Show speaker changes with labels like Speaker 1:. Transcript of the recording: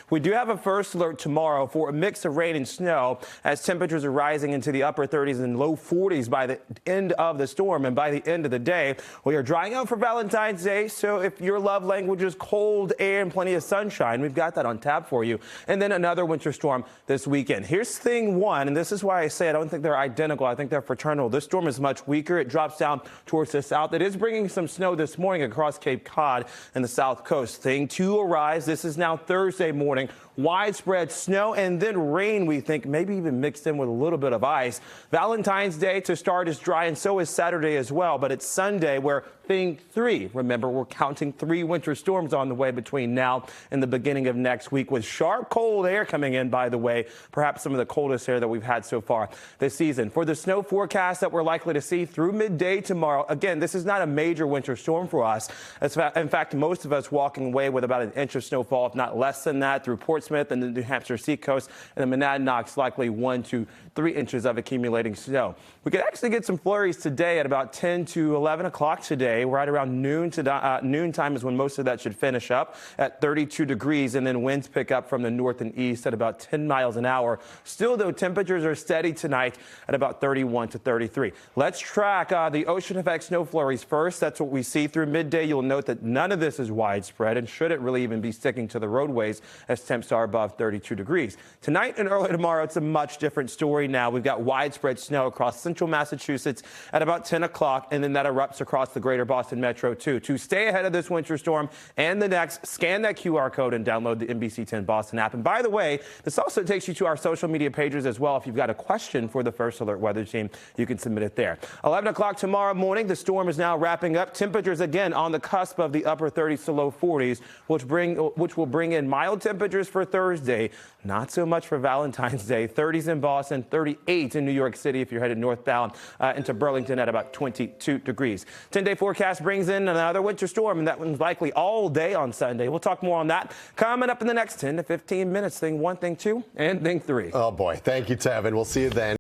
Speaker 1: We do have a first alert tomorrow for a mix of rain and snow as temperatures are rising into the upper 30s and low 40s by the end of the storm. And by the end of the day, we are drying out for Valentine's Day. So if your love language is cold air and plenty of sunshine, we've got that on tap for you. And then another winter storm this weekend. Here's thing one, and this is why I say I don't think they're identical. I think they're fraternal. This storm is much weaker. It drops down towards the south. It is bringing some snow this morning across Cape Cod and the south coast. Thing two arrives. This is now Thursday morning. Widespread snow and then rain, we think, maybe even mixed in with a little bit of ice. Valentine's Day to start is dry, and so is Saturday as well. But it's Sunday where thing three, remember, we're counting 3 winter storms on the way between now and the beginning of next week, with sharp cold air coming in, by the way, perhaps some of the coldest air that we've had so far this season. For the snow forecast that we're likely to see through midday tomorrow, again, this is not a major winter storm for us. In fact, most of us walking away with about an inch of snowfall, if not less than that, through Portsmouth and the New Hampshire seacoast, and the Monadnocks likely 1 to 3 inches of accumulating snow. We could actually get some flurries today at about 10 to 11 o'clock today. Right around noon to noontime is when most of that should finish up at 32 degrees, and then winds pick up from the north and east at about 10 miles an hour. Still, though, temperatures are steady tonight at about 31 to 33. Let's track the ocean effect snow flurries first. That's what we see through midday. You'll note that none of this is widespread and shouldn't really even be sticking to the roadways as temps are above 32 degrees. Tonight and early tomorrow, it's a much different story now. We've got widespread snow across central Massachusetts at about 10 o'clock, and then that erupts across the greater Boston metro, too. To stay ahead of this winter storm and the next, scan that QR code and download the NBC 10 Boston app. And by the way, this also takes you to our social media pages as well. If you've got a question for the First Alert Weather Team, you can submit it there. 11 o'clock tomorrow morning, the storm is now wrapping up. Temperatures again on the cusp of the upper 30s to low 40s, which will bring in mild temperatures for Thursday. Not so much for Valentine's Day. 30s in Boston, 38 in New York City if you're headed northbound into Burlington at about 22 degrees. 10-day forecast brings in another winter storm, and that one's likely all day on Sunday. We'll talk more on that coming up in the next 10 to 15 minutes. Thing one, thing two, and thing three.
Speaker 2: Oh, boy. Thank you, Tevin. We'll see you then.